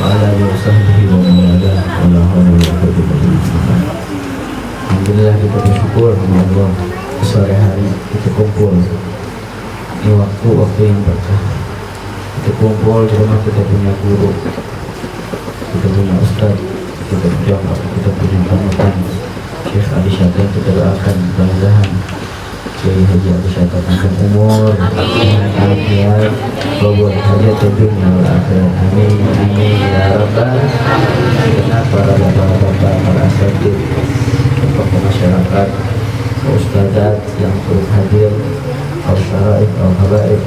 ala alihi wasahbihi wa man walah wa la haula wa la quwwata illa billah. Alhamdulillah, kita bersyukur kepada Allah sore hari kita kumpul di waktu-waktu yang berkah. Kita kumpul di rumah kita punya guru, kita punya ustaz, kita punya panutan Syekh Ali Syahda. Kita doakan mudah-mudahan Kiai Haji Ali Syahda panjang umur, afiat, wabul hajat dunia wal akhirat. Amin amin ya rabbal alamin. Para bapak-bapak, para asatidz, tokoh masyarakat, ustadzat yang turut hadir, al-syaraif, al-habaib,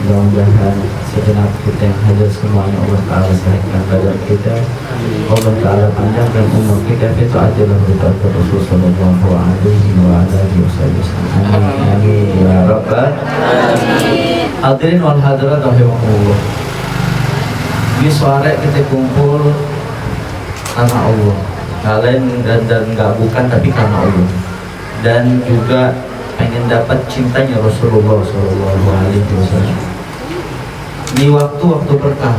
mudah-mudahan segenap kita yang hadir semuanya Allah Ta'ala sahihkan badan kita, Allah Ta'ala panjangkan umur kita, itu adalah berkat Rasul sallallahu alaihi wa alihi wasallam. Amin amin ya rabbal alamin. Hadirin wal hadirat rahimakumullah. Di sore kita kumpul karena Allah, kalian dan nggak bukan tapi karena Allah, dan juga pengen dapat cintanya Rasulullah sallallahu alaihi wasallam. Ini waktu-waktu berkah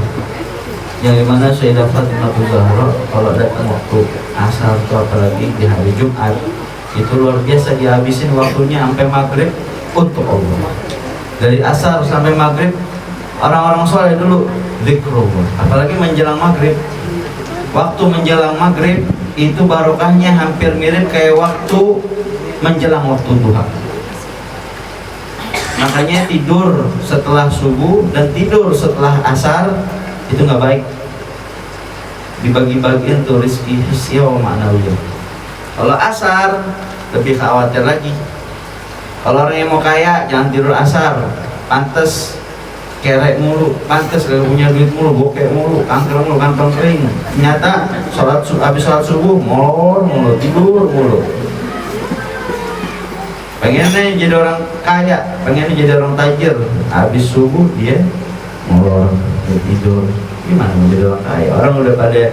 yang dimana Sayyidah Fatimah Zahra kalau datang waktu asar atau apalagi di hari Jumat itu luar biasa, dihabisin waktunya sampai maghrib untuk Allah. Dari asar sampai maghrib orang-orang soleh dulu zikrullah, apalagi menjelang maghrib. Waktu menjelang maghrib itu barokahnya hampir mirip kayak waktu menjelang waktu duha. Makanya tidur setelah subuh dan tidur setelah asar itu nggak baik. Dibagi-bagiin tuh rizki hisya wa ma'nawiyah. Kalau asar lebih khawatir lagi. Kalau orang yang mau kaya jangan tidur asar, pantes kerek mulu, pantes kalau punya duit mulu, bokek mulu, kanker mulu, kantong kering. Ternyata habis sholat subuh molor mulu, tidur mulu. Pengennya jadi orang kaya, pengennya jadi orang tajir, habis subuh dia molor, dia tidur. Gimana mau jadi orang kaya? Orang udah pada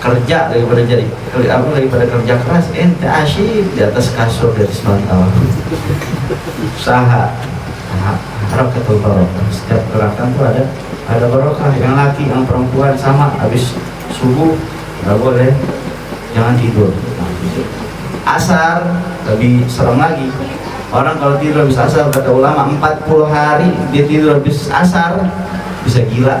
kerja daripada kerja keras, ente asyik di atas kasur, di atas bantal. Usaha, harakatul barokah. Setiap gerakan tuh ada barokah. Yang laki, yang perempuan sama. Habis subuh nggak boleh, jangan tidur. Asar lebih serem lagi. Orang kalau tidur habis asar, kata ulama 40 hari dia tidur habis asar bisa gila.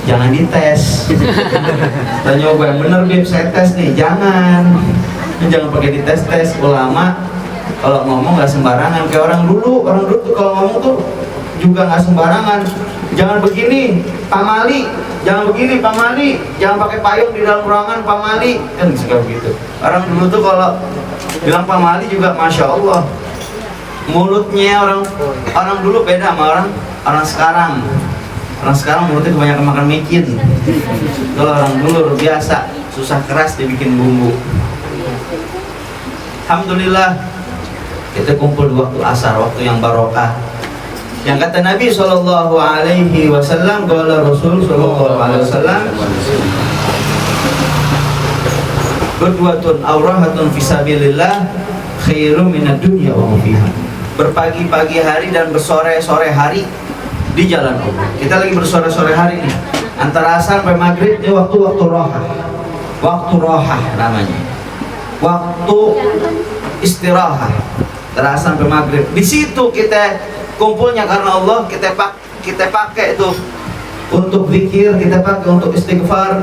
Jangan dites. Kita nyoba yang bener, Bib, saya tes nih. Jangan pakai dites-tes. Ulama kalau ngomong nggak sembarangan, kayak orang dulu tuh kalau ngomong tuh juga nggak sembarangan. Jangan begini, Pak Mali. Jangan begini, Pak Mali. Jangan pakai payung di dalam ruangan, Pak Mali. Kan suka begitu. Orang dulu tuh kalau bilang Pak Mali juga masya Allah. Mulutnya orang dulu beda sama orang sekarang. Orang sekarang mulutnya kebanyakan makan micin. Kalau orang dulu biasa, susah keras dibikin bumbu. Alhamdulillah kita kumpul di waktu asar, waktu yang barokah. Yang kata Nabi sallallahu alaihi wasallam, qala Rasul sallallahu alaihi wasallam, qudwatun awrahatun fisabilillah khairum minad dunya wa ma fiha. Berpagi-pagi hari dan bersore-sore hari di jalan Allah. Kita lagi bersore-sore hari nih. Antara asar sampai maghrib ini waktu roha. Waktu roha namanya. Waktu istirahat. Antara asar sampai maghrib. Di situ kita kumpulnya karena Allah, kita pakai itu untuk zikir, kita pakai untuk istighfar.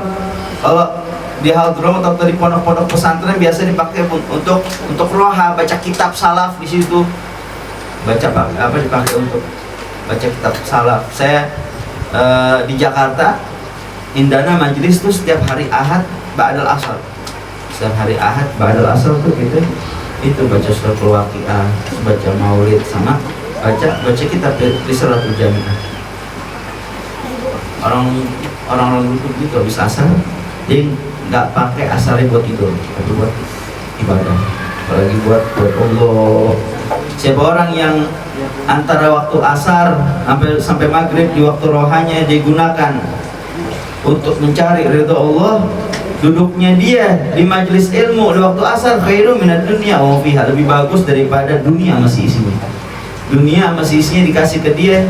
Kalau di Hadramut atau di pondok-pondok pesantren biasa dipakai untuk roha, baca kitab salaf di situ. Dipakai untuk baca kitab salaf. Saya di Jakarta, Indana Majlis tuh setiap hari Ahad ba'dal asar. Setiap hari Ahad ba'dal asar tuh kita itu baca surat Al-Waqiah, baca maulid, sama baca kitab Risalatul Jami'ah. Orang dulu gitu habis asar dia nggak pakai asarnya buat tidur, tapi buat ibadah, apalagi buat Allah. Siapa orang yang antara waktu asar sampai maghrib di waktu rohanya digunakan untuk mencari ridha Allah, duduknya dia di majelis ilmu di waktu asar khairum minad dunya wa fiha, lebih bagus daripada dunia masih isinya. Dunia masih isinya dikasih ke dia,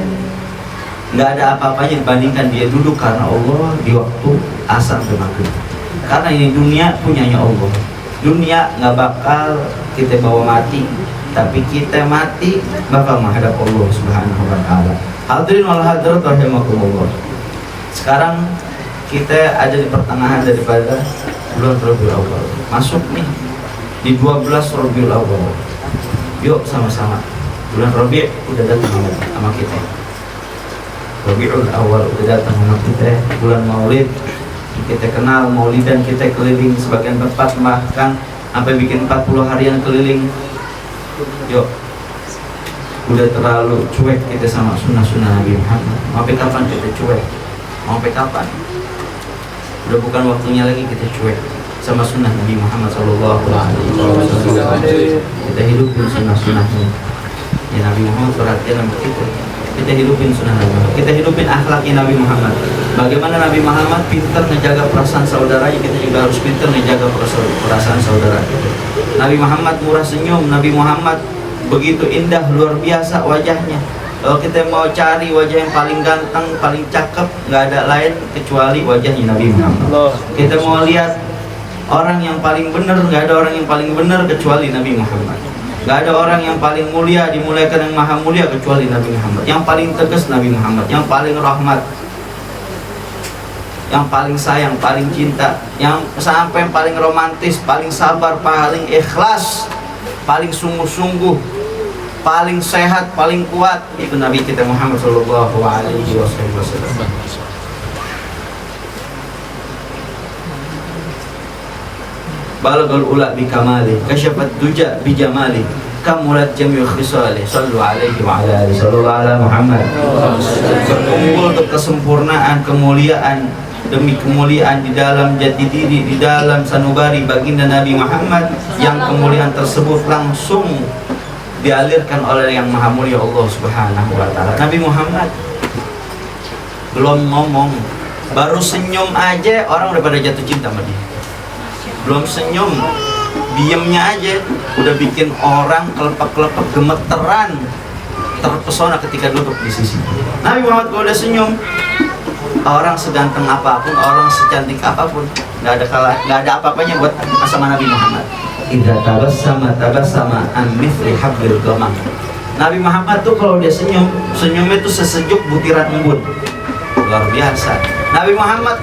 nggak ada apa-apanya dibandingkan dia duduk karena Allah di waktu asar dan maghrib. Karena ini dunia punyanya Allah. Dunia nggak bakal kita bawa mati, tapi kita mati bakal menghadap Allah Subhanahu wa Ta'ala. Hadirin wal hadirat rahimakumullah. Sekarang kita ada di pertengahan daripada bulan Rabiul Awal. Masuk nih di 12 Rabiul Awal. Yuk sama-sama. Bulan Rabi' udah datang sama kita. Rabiul Awal udah datang sama kita. Bulan Maulid kita kenal Maulidan, kita keliling sebagian tempat bahkan sampai bikin 40 harian keliling. Yuk, udah terlalu cuek kita sama sunnah-sunnah Nabi Muhammad. Sampai kapan kita cuek? Sampai kapan? Udah bukan waktunya lagi kita cuek sama sunnah Nabi Muhammad SAW. Kita hidupin sunnah-sunnahnya. Ya, Nabi Muhammad perhatian sama kita. Kita hidupin sunnah Nabi Muhammad. Kita hidupin akhlaknya Nabi Muhammad. Bagaimana Nabi Muhammad pintar ngejaga perasaan saudaranya, kita juga harus pintar ngejaga perasaan saudara kita. Nabi Muhammad murah senyum. Nabi Muhammad begitu indah, luar biasa wajahnya. Kalau kita mau cari wajah yang paling ganteng, paling cakep, nggak ada lain kecuali wajahnya Nabi Muhammad. Kita mau lihat orang yang paling benar, nggak ada orang yang paling benar kecuali Nabi Muhammad. Nggak ada orang yang paling mulia dimuliakan yang maha mulia kecuali Nabi Muhammad. Yang paling tegas Nabi Muhammad, yang paling rahmat, yang paling sayang, paling cinta, yang sampai paling romantis, paling sabar, paling ikhlas, paling sungguh-sungguh, paling sehat, paling kuat, itu Nabi kita Muhammad Sallallahu Alaihi Wasallam. Balaghul ula bi kamali, kasyafat duja bi jamali, kamulat jami'u khisali. Sallu alaihi wa ala alihi sallallahu ala Muhammad. Berkumpul untuk kesempurnaan, kemuliaan demi kemuliaan di dalam jati diri, di dalam sanubari baginda Nabi Muhammad, yang kemuliaan tersebut langsung dialirkan oleh yang maha mulia Allah Subhanahu wa Ta'ala. Nabi Muhammad belum ngomong, baru senyum aja orang udah pada jatuh cinta sama dia. Belum senyum, diemnya aja udah bikin orang kelepek-kelepek, gemeteran, terpesona ketika duduk di sisi Nabi Muhammad. Kalau udah senyum, orang seganteng apapun, orang secantik apapun, nggak ada apa-apanya buat sama Nabi Muhammad. Idza tabassama an mithli hablil ghamam. Nabi Muhammad tuh kalau dia senyum, senyumnya itu sesejuk butiran embun. Luar biasa. Nabi Muhammad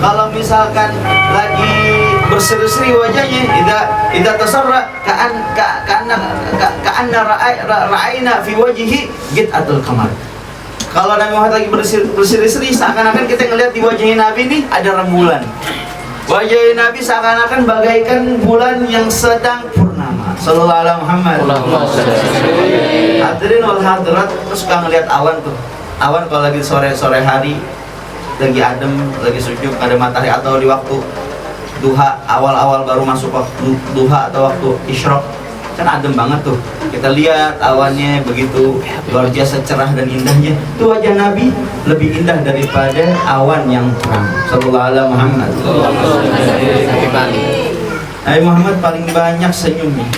kalau misalkan lagi berseri-seri wajahnya, idza tasarra ka'anna ra'ayna fi wajhihi qit'atul qamar. Kalau Nabi Muhammad lagi berseri-seri, seakan-akan kita ngelihat di wajahnya Nabi ini ada rembulan. Wajah Nabi seakan-akan bagaikan bulan yang sedang purnama. Sallallahu alaihi Muhammad. Hadirin wal hadirat, terus suka ngelihat awan tuh. Awan kalau lagi sore hari, lagi adem, lagi sejuk, ada matahari, atau di waktu duha, awal-awal baru masuk waktu duha atau waktu isyraq, kan adem banget tuh. Kita lihat awannya begitu luar biasa cerah dan indahnya. Itu wajah Nabi lebih indah daripada awan yang terang. Sallallahu alaihi Muhammad. Nabi Muhammad paling banyak senyumnya.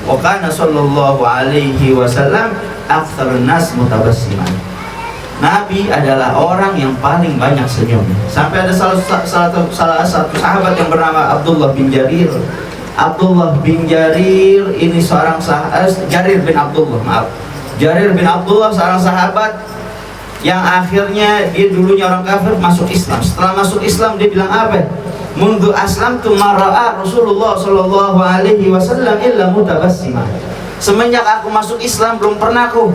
Wa kana sallallahu alaihi wasallam aktsarun nas mutabassiman. Nabi adalah orang yang paling banyak senyumnya. Sampai ada salah satu sahabat yang bernama Abdullah bin Jarir. Abdullah bin Jarir ini seorang sahabat, Jarir bin Abdullah, maaf. Jarir bin Abdullah seorang sahabat yang akhirnya dia dulunya orang kafir, masuk Islam. Setelah masuk Islam dia bilang apa? Mundu aslamtu ma ra'a Rasulullah sallallahu alaihi wasallam illa mutabassiman. Semenjak aku masuk Islam belum pernah tuh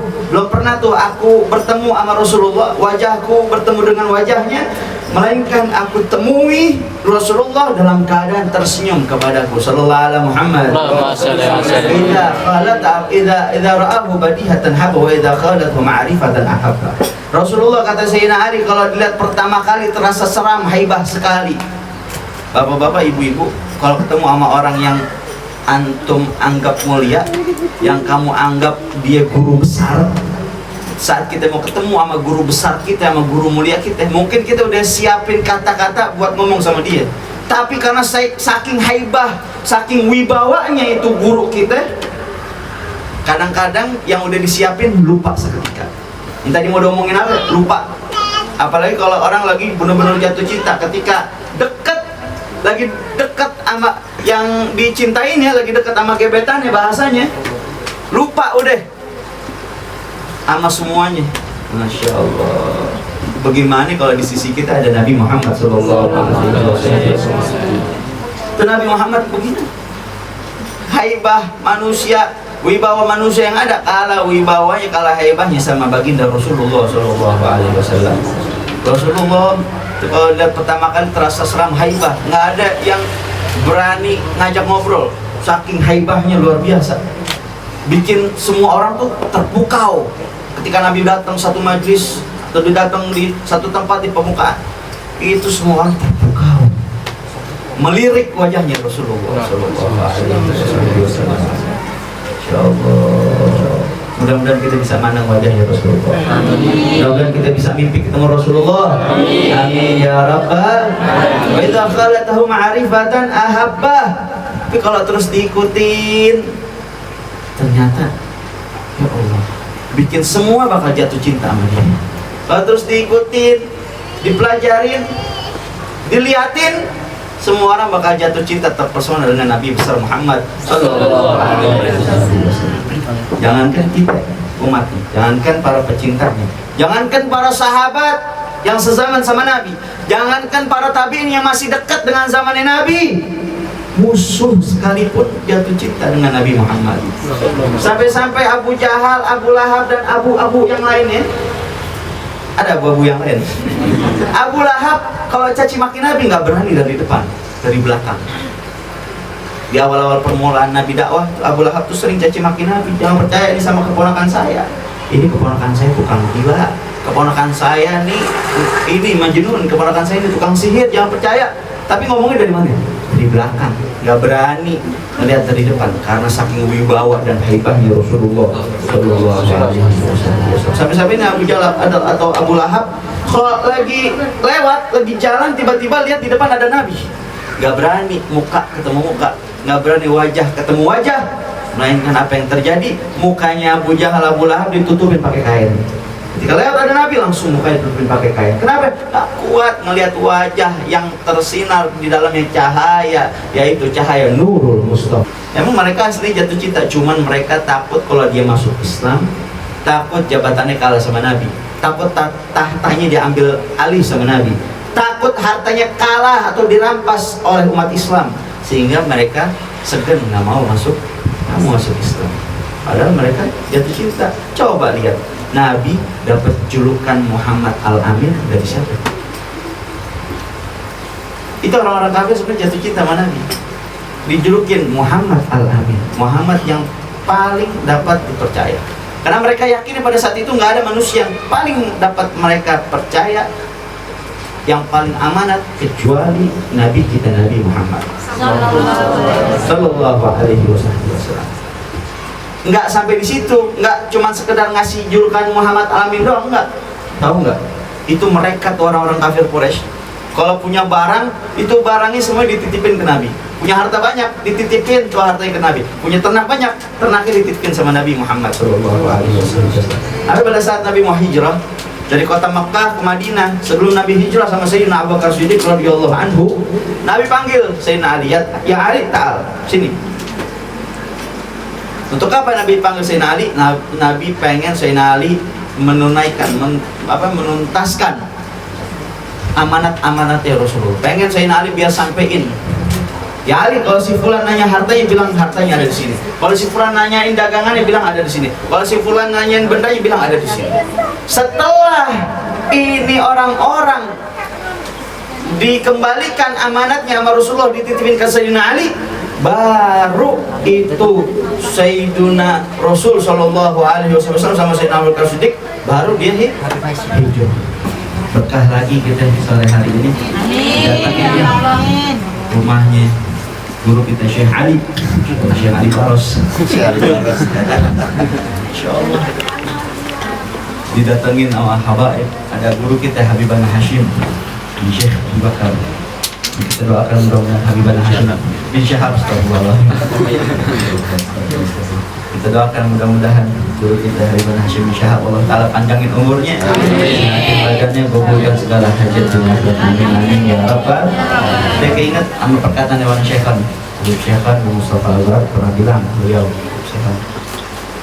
aku bertemu sama Rasulullah, wajahku bertemu dengan wajahnya, melainkan aku temui Rasulullah dalam keadaan tersenyum kepadaku. Sallallahu alaihi Muhammad. Idza ra'ahu badihatan habba wa idza khalathu ma'rifatan ahabba. Rasulullah kata Sayyidina Ali, kalau dilihat pertama kali terasa seram, haibah sekali. Bapak-bapak, ibu-ibu, kalau ketemu sama orang yang antum anggap mulia, yang kamu anggap dia guru besar, saat kita mau ketemu sama guru besar kita, sama guru mulia kita, mungkin kita udah siapin kata-kata buat ngomong sama dia, tapi karena saking haibah, saking wibawanya itu guru kita, kadang-kadang yang udah disiapin lupa seketika. Tadi mau diomongin apa? Lupa. Apalagi kalau orang lagi benar-benar jatuh cinta, ketika lagi dekat sama yang dicintainya, lagi dekat sama gebetannya, bahasanya lupa udah sama semuanya. Masya Allah. Bagaimana kalau di sisi kita ada Nabi Muhammad SAW? Itu Nabi Muhammad begini, haibah manusia, wibawa manusia yang ada kalah wibawanya, kalah haibahnya sama baginda Rasulullah SAW. Rasulullah kalau lihat pertama kali terasa seram, haibah, nggak ada yang berani ngajak ngobrol, saking haibahnya luar biasa, bikin semua orang tuh terpukau. Ketika Nabi datang satu majlis atau datang di satu tempat di permukaan, itu semua orang terpukau, melirik wajahnya Rasulullah SAW. Insyaallah, mudah-mudahan kita bisa mandang wajahnya Rasulullah. Mudah-mudahan kita bisa mimpi ketemu Rasulullah. Amin ya rabbal. Wa idza khalatahu ma'rifatan ahabbah. Tapi kalau terus diikutin, ternyata ya Allah, bikin semua bakal jatuh cinta sama dia. Kalau terus diikutin, dipelajarin, diliatin, semua orang bakal jatuh cinta, terpesona dengan Nabi besar Muhammad sallallahu alaihi wasallam. Jangankan kita umatnya, jangankan para pecintanya, jangankan para sahabat yang sezaman sama Nabi, jangankan para tabi'in yang masih dekat dengan zamannya Nabi, musuh sekalipun jatuh cinta dengan Nabi Muhammad. Sampai-sampai Abu Jahal, Abu Lahab, dan Abu yang lainnya. Ada abu-abu yang lain. Abu Lahab kalau caci maki Nabi nggak berani dari depan, dari belakang. Di awal-awal permulaan Nabi dakwah, Abu Lahab tuh sering caci maki Nabi. Jangan percaya ini sama keponakan saya. Ini keponakan saya tukang gila. Keponakan saya nih, ini Majnun. Keponakan saya ini tukang sihir. Jangan percaya. Tapi ngomongnya dari mana? Dari belakang. Nggak berani melihat dari depan karena saking wibawa dan haibahnya Rasulullah Sallallahu Alaihi Wasallam. Sampai-sampai ini Abu Jahal atau Abu Lahab kalau lagi lewat, lagi jalan, tiba-tiba lihat di depan ada Nabi, nggak berani muka ketemu muka, nggak berani wajah ketemu wajah, melainkan apa yang terjadi, mukanya Abu Jahal, Abu Lahab ditutupin pakai kain. Ketika lewat ada Nabi, langsung mukanya ditutupin pakai kain. Kenapa? Tak kuat ngelihat wajah yang tersinar di dalamnya cahaya, yaitu cahaya Nurul Mustafa. Emang mereka asli jatuh cinta, cuman mereka takut kalau dia masuk Islam, takut jabatannya kalah sama Nabi, takut tahtanya diambil alih sama Nabi, takut hartanya kalah atau dirampas oleh umat Islam, sehingga mereka segan nggak mau masuk Islam. Padahal mereka jatuh cinta. Coba lihat, Nabi dapat julukan Muhammad Al-Amin dari siapa? Itu orang-orang kafir sebenarnya jatuh cinta sama Nabi, dijulukin Muhammad Al-Amin, Muhammad yang paling dapat dipercaya. Karena mereka yakin pada saat itu nggak ada manusia yang paling dapat mereka percaya, yang paling amanat kecuali Nabi kita, Nabi Muhammad Sallallahu Alaihi Wasallam. Nggak sampai di situ, nggak cuma sekedar ngasih julukan Muhammad Al-Amin doang, nggak. Tahu nggak? Itu mereka tuh orang-orang kafir Quraisy. Kalau punya barang, itu barangnya semua dititipin ke Nabi. Punya harta banyak, dititipin tuh hartanya ke Nabi. Punya ternak banyak, ternaknya dititipin sama Nabi Muhammad Sallallahu Alaihi Wasallam. Tapi pada saat Nabi mau hijrah dari kota Makkah ke Madinah, sebelum Nabi hijrah sama Sayyidina Abu Bakar Siddiq radhiyallahu anhu, Nabi panggil Sayyidina Ali, ya Ali, ta'al, sini. Untuk apa Nabi panggil Sayyidina Ali? Nabi pengen Sayyidina Ali menunaikan, menuntaskan amanat-amanatnya Rasulullah. Pengen Sayyidina Ali biar sampein, ya Ali, kalau si fulan nanya hartanya, bilang hartanya ada di sini. Kalau si fulan nanyain dagangannya, bilang ada di sini. Kalau si fulan nanyain bendanya, bilang ada di sini. Setelah ini orang-orang dikembalikan amanatnya sama Rasulullah, dititipin ke Sayyidina Ali, baru itu Sayyiduna Rasul Sallallahu Alaihi Wasallam sama Sayyidina Abu Bakar Siddiq, baru dia hijrah. Berkah lagi kita di sore hari ini. Datangin rumahnya guru kita Syekh Ali Baros. Insyaallah didatengin sama habaib, ada guru kita Habibana Hashim, Syekh Abu Bakar. Kita doakan mudah-mudahan Habibana Hashim bin Syahab, astagfirullah. Kita doakan mudah-mudahan guru kita Habibana Hashim bin Syahab, Allah Ta'ala panjangin umurnya, sehatin badannya, gabulkan segala hajatnya. Amin amin ya rabbal. Saya keinget sama perkataan Dewan Syekhan Bu Mustafa Al-Barat pernah bilang, beliau Syekhan,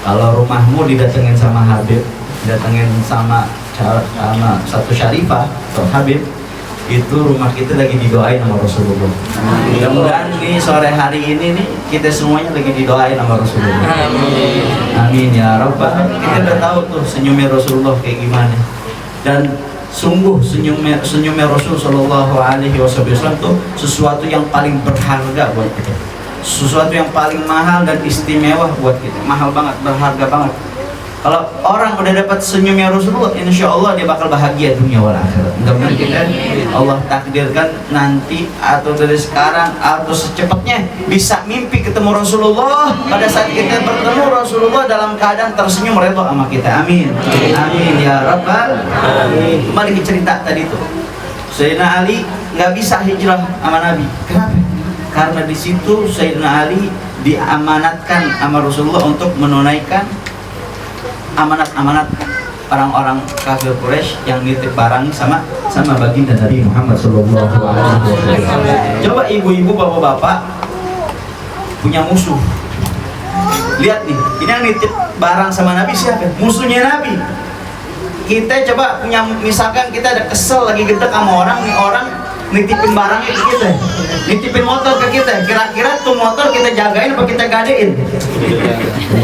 kalau rumahmu didatengin sama Habib, didatengin sama satu syarifah atau Habib, itu rumah kita lagi didoain sama Rasulullah. Mudah-mudahan nih sore hari ini nih kita semuanya lagi didoain sama Rasulullah. Amin ya rabbal. Kita udah tahu tuh senyumnya Rasulullah kayak gimana. Dan sungguh senyumnya Rasul Shallallahu Alaihi Wasallam tuh sesuatu yang paling berharga buat kita, sesuatu yang paling mahal dan istimewa buat kita, mahal banget, berharga banget. Kalau orang udah dapat senyumnya Rasulullah, insya Allah dia bakal bahagia dunia wal akhirat. Mudah-mudahan kita Allah takdirkan nanti atau dari sekarang atau secepatnya bisa mimpi ketemu Rasulullah. Pada saat kita bertemu Rasulullah dalam keadaan tersenyum redha sama kita. Amin. Amin ya rabbal alamin. Kembali ke cerita tadi tuh, Sayyidina Ali nggak bisa hijrah sama Nabi. Kenapa? Karena di situ Sayyidina Ali diamanatkan sama Rasulullah untuk menunaikan amanat-amanat orang-orang kafir Quraisy yang nitip barang sama baginda Nabi Muhammad Sallallahu Alaihi Wasallam. Coba ibu-ibu, bapak-bapak punya musuh. Lihat nih, ini yang nitip barang sama Nabi siapa? Musuhnya Nabi. Kita coba punya, misalkan kita ada kesel lagi gedek sama orang, nih orang nitipin barangnya ke kita, nitipin motor ke kita, kira-kira tuh motor kita jagain apa kita gadein?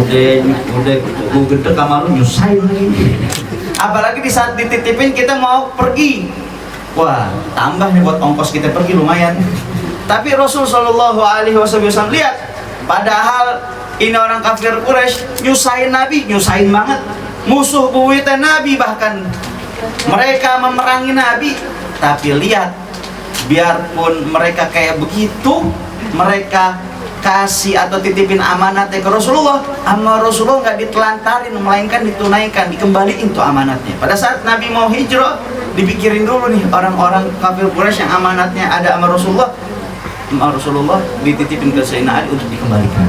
Udah gue gedek sama lu, nyusahin lagi. Apalagi di saat dititipin kita mau pergi, wah tambah nih buat ongkos kita pergi lumayan. Tapi Rasul Shallallahu Alaihi Wasallam lihat, padahal ini orang kafir Quraisy nyusahin Nabi, nyusahin banget, musuh buyutan Nabi, bahkan mereka memerangi Nabi. Tapi lihat, biarpun mereka kayak begitu, mereka kasih atau titipin amanatnya ke Rasulullah, sama Rasulullah nggak ditelantarin, melainkan ditunaikan, dikembaliin tuh amanatnya. Pada saat Nabi mau hijrah, dipikirin dulu nih orang-orang kafir Quraisy yang amanatnya ada sama Rasulullah dititipin ke Sayyidina Ali untuk dikembalikan.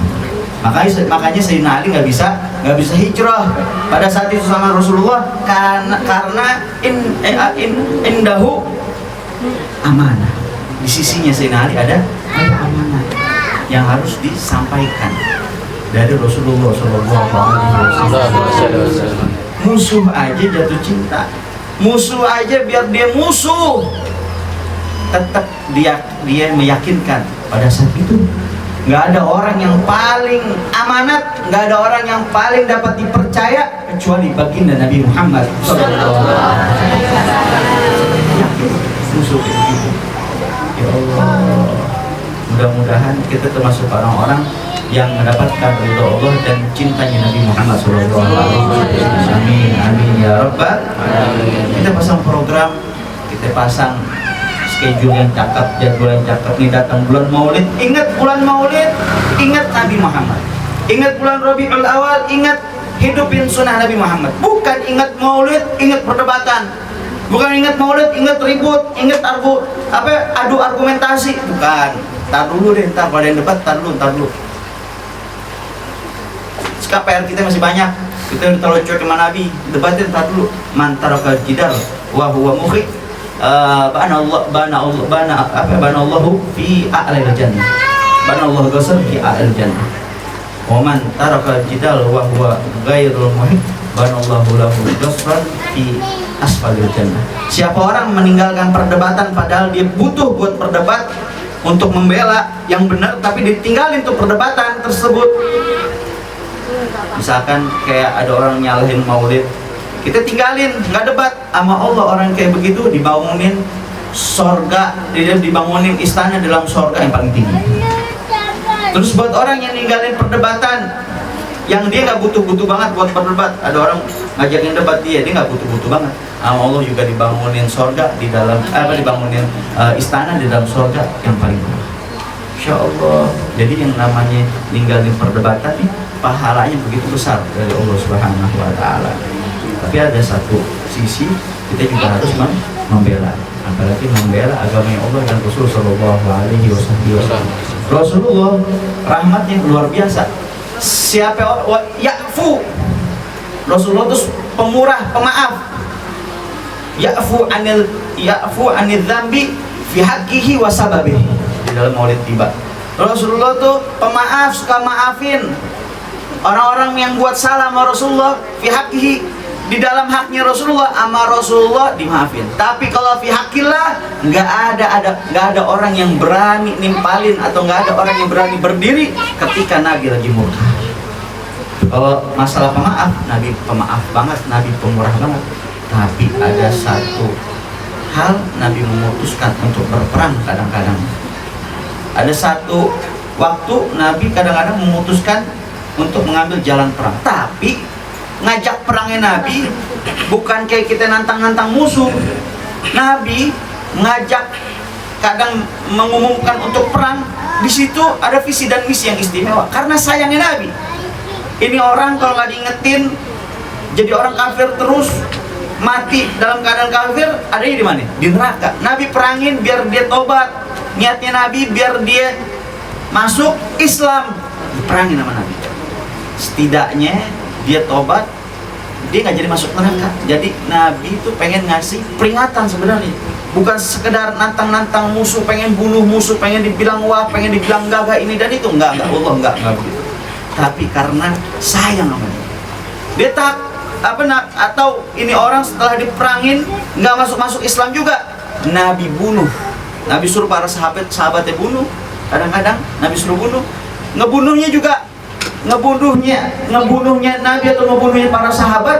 Makanya Sayyidina Ali nggak bisa hijrah pada saat itu sama Rasulullah, karena indahu amanah. Di sisinya Sayyidina Ali ada amanah yang harus disampaikan dari Rasulullah SAW. Musuh aja jatuh cinta, musuh aja biar dia musuh, tetap dia meyakinkan pada saat itu nggak ada orang yang paling amanat, nggak ada orang yang paling dapat dipercaya kecuali baginda Nabi Muhammad SAW. Musuh itu. Ya Allah, mudah-mudahan kita termasuk orang-orang yang mendapatkan ridho Allah dan cintanya Nabi Muhammad SAW. Amin, amin ya rabbal alamin. Kita pasang program, kita pasang schedule yang cakep, jadwal yang cakep. Nih datang bulan Maulid, ingat bulan Maulid, ingat Nabi Muhammad. Ingat bulan Rabiul Awal, ingat hidupin sunnah Nabi Muhammad. Bukan ingat Maulid, ingat perdebatan. Bukan ingat Maulid, ingat ribut, ingat adu argumentasi. Bukan. Tar dulu deh, ntar pada yang debat, tar dulu. Sekarang PR kita masih banyak. Kita udah terlalu cuek sama Nabi. Debatin, tar dulu. Mantaraka jidal wa huwa mukhi. Bana Allahu fi a'lal jannah. Bana Allah ghasar fi a'lal jannah. Wa man taraka jidal wa huwa ghairul muhib. Bana Allahu lahu ghasran fi asfalil jannah. Siapa orang meninggalkan perdebatan padahal dia butuh buat berdebat untuk membela yang benar, tapi ditinggalin tuh perdebatan tersebut. Misalkan kayak ada orang nyalahin Maulid, kita tinggalin, nggak debat sama Allah. Orang kayak begitu dibangunin sorga, dibangunin istana dalam sorga yang paling tinggi. Terus buat orang yang ninggalin perdebatan, yang dia nggak butuh-butuh banget buat berdebat, ada orang ngajakin debat dia nggak butuh-butuh banget, sama Allah juga dibangunin sorga di dalam dibangunin istana di dalam sorga yang paling tinggi. Insya Allah. Jadi yang namanya ninggalin perdebatan nih, pahalanya begitu besar dari Allah Subhanahu Wa Taala. Tapi ada satu sisi kita juga harus membela. apalagi membela agama Allah dan Rasul Sallallahu Alaihi Wasallam. Rasulullah rahmatnya luar biasa. Siapa orang ya'fu, Rasulullah itu pemurah, pemaaf. Ya'fu anil dzambi fi haqqihi wa sababihi. Di dalam Maulid tiba, Rasulullah tuh pemaaf, suka maafin orang-orang yang buat salah sama Rasulullah. Fi haqqihi, di dalam haknya Rasulullah, sama Rasulullah dimaafin. Tapi kalau fi haqqillah, nggak ada orang yang berani nimpalin, atau nggak ada orang yang berani berdiri ketika Nabi lagi murka. Kalau masalah pemaaf, Nabi pemaaf banget, Nabi pemurah banget. Tapi ada satu hal, Nabi memutuskan untuk berperang kadang-kadang. Ada satu waktu Nabi kadang-kadang memutuskan untuk mengambil jalan perang. Tapi ngajak perangnya Nabi bukan kayak kita nantang-nantang musuh. Nabi ngajak, kadang mengumumkan untuk perang. Di situ ada visi dan misi yang istimewa. Karena sayangnya Nabi, ini orang kalau nggak diingetin jadi orang kafir terus, mati dalam keadaan kafir. Adanya di mana? Di neraka. Nabi perangin biar dia tobat. Niatnya Nabi biar dia masuk Islam. Diperangin sama Nabi. Setidaknya dia tobat, dia nggak jadi masuk neraka. Jadi Nabi itu pengen ngasih peringatan sebenarnya, bukan sekedar nantang-nantang musuh, pengen bunuh musuh, pengen dibilang wah, pengen dibilang gagah ini dan itu. Enggak Allah, enggak begitu. Tapi karena sayang sama dia tak atau ini orang setelah diperangin nggak masuk Islam juga, Nabi bunuh. Nabi suruh para sahabatnya bunuh. Kadang-kadang Nabi suruh bunuh. Ngebunuhnya Nabi atau ngebunuhnya para sahabat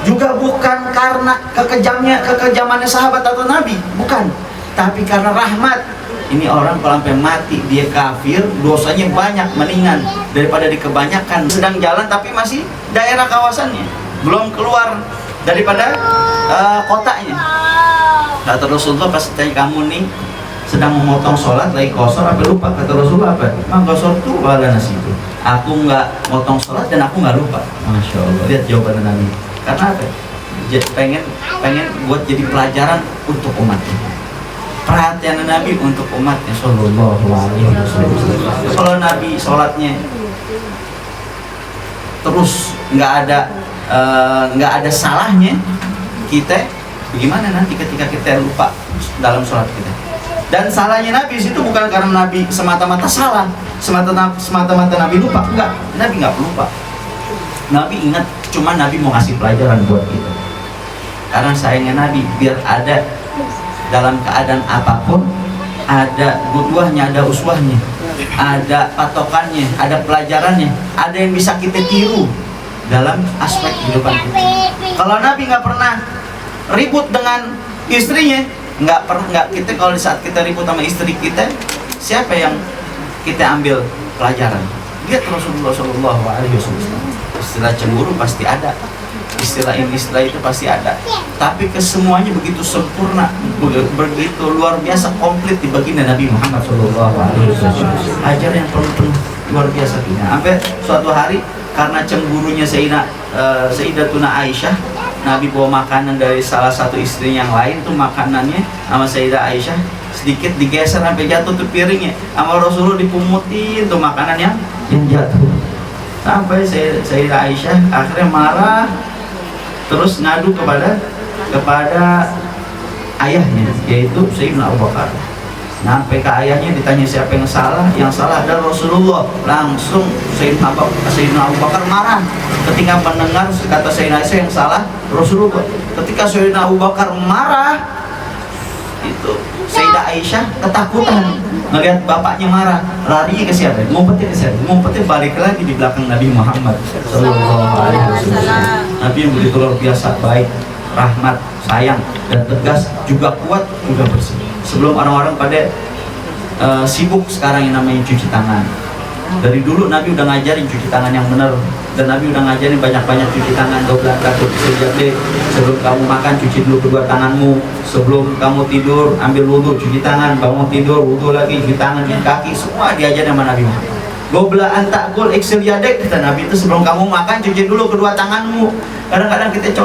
juga bukan karena kekejamannya sahabat atau Nabi, bukan, tapi karena rahmat. Ini orang kalau sampai mati dia kafir, dosanya banyak, mendingan daripada dikebanyakan sedang jalan tapi masih daerah kawasannya, belum keluar daripada kotanya. Kata Rasulullah pas tanya, kamu nih sedang memotong sholat lagi kosor apa lupa? Kata Rasulullah apa? Kosor tuh wala nasi itu. Aku nggak motong sholat dan aku nggak lupa. Masya Allah. Lihat jawaban Nabi. Karena apa? Pengen buat jadi pelajaran untuk umatnya. Perhatian Nabi untuk umatnya Sallallahu Alaihi Wasallam. Kalau Nabi sholatnya terus nggak ada salahnya, kita bagaimana nanti ketika kita lupa dalam sholat kita? Dan salahnya Nabi itu bukan karena Nabi semata-mata salah, semata-mata Nabi lupa, enggak. Nabi nggak lupa. Nabi ingat, cuma Nabi mau ngasih pelajaran buat kita. Karena sayangnya Nabi biar ada dalam keadaan apapun, ada butuhnya, ada uswahnya, ada patokannya, ada pelajarannya, ada yang bisa kita tiru dalam aspek kehidupan kita. Kalau Nabi nggak pernah ribut dengan istrinya, nggak kita kalau di saat kita ribut sama istri kita, siapa yang kita ambil pelajaran? Lihat Rasulullah Shallallahu Alaihi Wasallam. Istilah cemburu pasti ada, istilah itu pasti ada, tapi kesemuanya begitu sempurna, begitu luar biasa, komplit di baginda Nabi Muhammad Shallallahu Alaihi Wasallam. Ajar yang penuh luar biasa. Sampai suatu hari karena cemburunya Sayyidatuna Aisyah, Nabi bawa makanan dari salah satu istri yang lain, tuh makanannya sama Sayyidah Aisyah sedikit digeser sampai jatuh tuh piringnya, sama Rasulullah dipumutin tuh makanan yang jatuh. Sampai Sayyidah Aisyah akhirnya marah, terus ngadu kepada ayahnya, yaitu Sayyidina Abu Bakar. Sampai ke ayahnya ditanya siapa yang salah adalah Rasulullah. Langsung Sayyidina Abu Bakar marah ketika mendengar kata Sayyidina Aisyah yang salah Rasulullah. Ketika Sayyidina Abu Bakar marah, itu Sayyidah Aisyah ketakutan melihat bapaknya marah, larinya ke siapa? Ngumpetnya balik lagi di belakang Nabi Muhammad Sallallahu Alaihi Wasallam. Nabi yang begitu luar biasa, baik, rahmat, sayang, dan tegas, juga kuat, juga bersih. Sebelum orang-orang pada sibuk sekarang yang namanya cuci tangan, dari dulu Nabi udah ngajarin cuci tangan yang benar, dan Nabi udah ngajarin banyak-banyak cuci tangan, 12 kali sejak sebelum kamu makan cuci dulu kedua tanganmu, sebelum kamu tidur ambil wudhu cuci tangan, bangun tidur wudhu lagi cuci tangan, cuci kaki, semua diajarin sama Nabi Muhammad. Goblaan takul iksir yadek, kata Nabi itu sebelum kamu makan cuci dulu kedua tanganmu. Kadang-kadang kita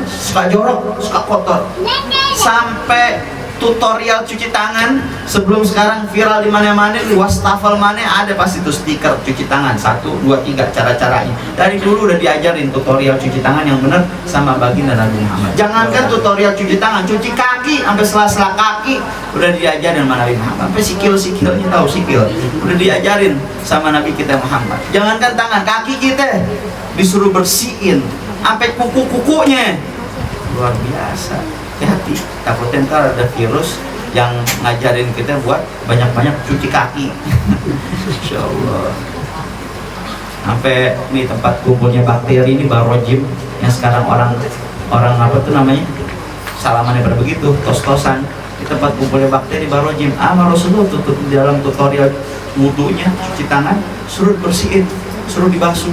suka jorok, suka kotor, sampai tutorial cuci tangan sebelum sekarang viral di mana-mana, di wastafel mana ada pasti itu stiker cuci tangan 1, 2, 3 cara-caranya. Dari dulu udah diajarin tutorial cuci tangan yang benar sama baginda Nabi Muhammad. Jangankan tutorial cuci tangan, cuci kaki sampai sela-sela kaki udah diajarin sama Nabi Muhammad. Sampai sikil-sikilnya tahu sikil udah diajarin sama Nabi kita Muhammad. Jangankan tangan, kaki kita disuruh bersihin sampai kuku-kukunya. Luar biasa. Hati-hati, takutnya ntar ada virus yang ngajarin kita buat banyak-banyak cuci kaki. Insya Allah. Sampai nih tempat kumpulnya bakteri ini barojim yang sekarang orang apa tuh namanya salamannya pada begitu tos-tosan di tempat kumpulnya bakteri barojim. Rasulullah tutup di dalam tutorial wudunya cuci tangan suruh bersihin, suruh dibasuh.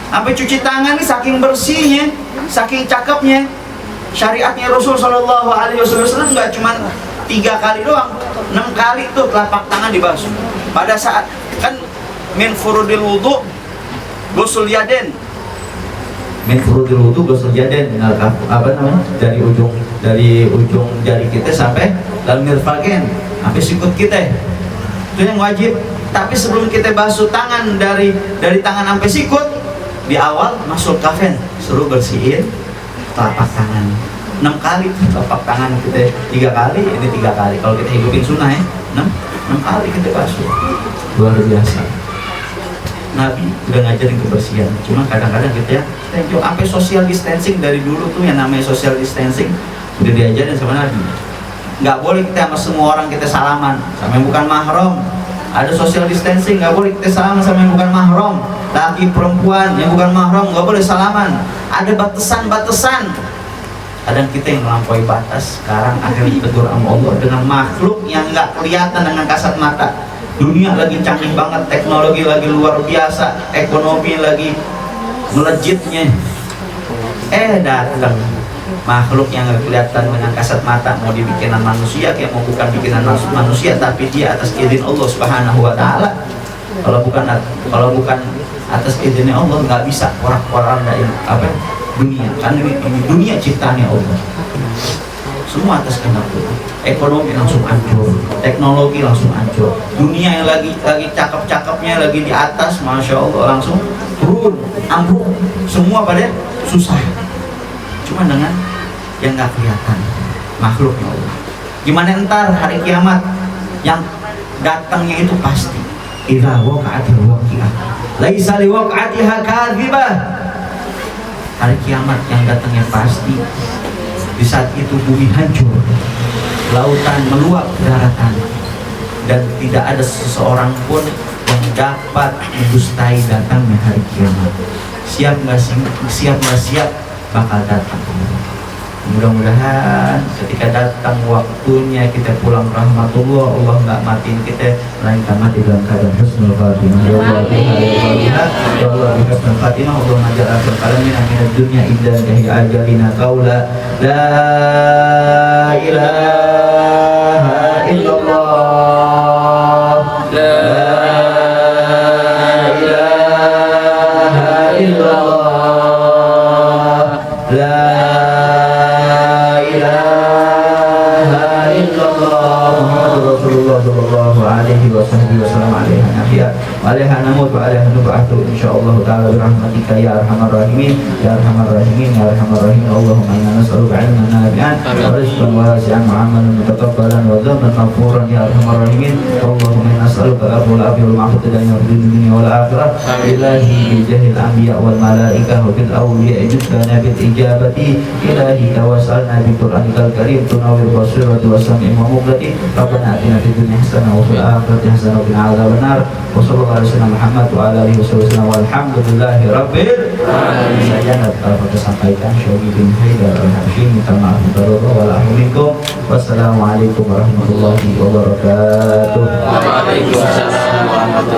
Sampai cuci tangan nih saking bersihnya, saking cakepnya. Syariatnya Rasul Shallallahu Alaihi Wasallam nggak cuma 3 kali doang, 6 kali tuh telapak tangan dibasuh. Pada saat kan min furudil wudu ghusl yaden, min furudil wudu ghusl yaden, apa namanya, dari ujung jari kita sampai dalam mirfaqain, sampai sikut kita itu yang wajib. Tapi sebelum kita basuh tangan dari tangan sampai sikut, di awal masuk kafen suruh bersihin telapak tangan 6 kali, telapak tangan kita 3 kali, ini 3 kali. Kalau kita hidupin sunnah ya 6 kali kita basuh. Luar biasa. Nabi udah ngajarin kebersihan. Cuma kadang-kadang kita sampai social distancing dari dulu tuh yang namanya social distancing udah diajarin sama Nabi. Nggak boleh kita sama semua orang kita salaman sama yang bukan mahram. Ada social distancing, nggak boleh kita salaman sama yang bukan mahram. Laki perempuan yang bukan mahram nggak boleh salaman. Ada batasan-batasan. Kadang kita yang melampaui batas, sekarang akhirnya ditegur sama Allah dengan makhluk yang nggak kelihatan dengan kasat mata. Dunia lagi canggih banget, teknologi lagi luar biasa, ekonomi lagi melejitnya. Datang makhluk yang nggak kelihatan dengan kasat mata, mau dibikinan manusia kayak mau bukan bikinan manusia, tapi dia atas izin Allah Subhanahu Wa Taala. Kalau bukan atas izinnya Allah nggak bisa orang-orang dunia, kan ini dunia ciptaannya Allah. Semua atas kehendak Allah. Ekonomi langsung hancur, teknologi langsung hancur. Dunia yang lagi cakep-cakepnya lagi di atas, masya Allah langsung turun, ambruk. Semua pada susah. Cuma dengan yang nggak kelihatan, makhluknya Allah. Gimana entar hari kiamat yang datangnya itu pasti. Idza waqa'atil waqi'ah, laisa liwaqa'atiha kadhibah. Hari kiamat yang datangnya pasti. Di saat itu bumi hancur, lautan meluap daratan, dan tidak ada seseorang pun yang dapat mendustai datangnya hari kiamat. Siap nggak siap bakal datang. Mudah-mudahan ketika datang waktunya kita pulang rahmatullah, Allah nggak matiin kita, melainkan mati dalam keadaan husnul khatimah. Ya Allah, ya Allah, husnul khatimah. Allah ngajar akhir kalamina minad dunya inda dahi ajalina qaula la ilaha illallah, la ilaha illallah, la sallallahu alaihi wasallam alaihi nabiyya wa alaihi namut wa alaihi nub'atu insyaallah ta'ala birahmatika ya arhamar rahimin ya arhamar rahimin ya arhamar rahimin. Allahumma inna nas'aluka 'ilman nafi'an wa rizqan wasi'an wa 'amalan mutakabbalan wa dhanban maghfuran ya arhamar rahimin. Allahumma inna nas'aluka al-afwa wal afiyah wal ma'afata fid dunya wal akhirah. Ilahi bi jahil anbiya wal malaikah wa bil awliya ijadna bil ijabati. Ilahi tawassalna bi qur'anikal karim tunawwir basirati wa sam'i wa muqlati. Rabbana atina fid dunya hasanah wa fil akhirati hasanah wa qina adzabannar. Wa sallallahu alaihi wasallam Muhammad wa ala alihi wasallam walhamdulillahi rabbil alamin. Saya dapat sampaikan Syawi bin Haidar al-Habsyi, minta maaf wa minkum. Wassalamualaikum warahmatullahi wabarakatuh. Waalaikumsalam warahmatullahi wabarakatuh.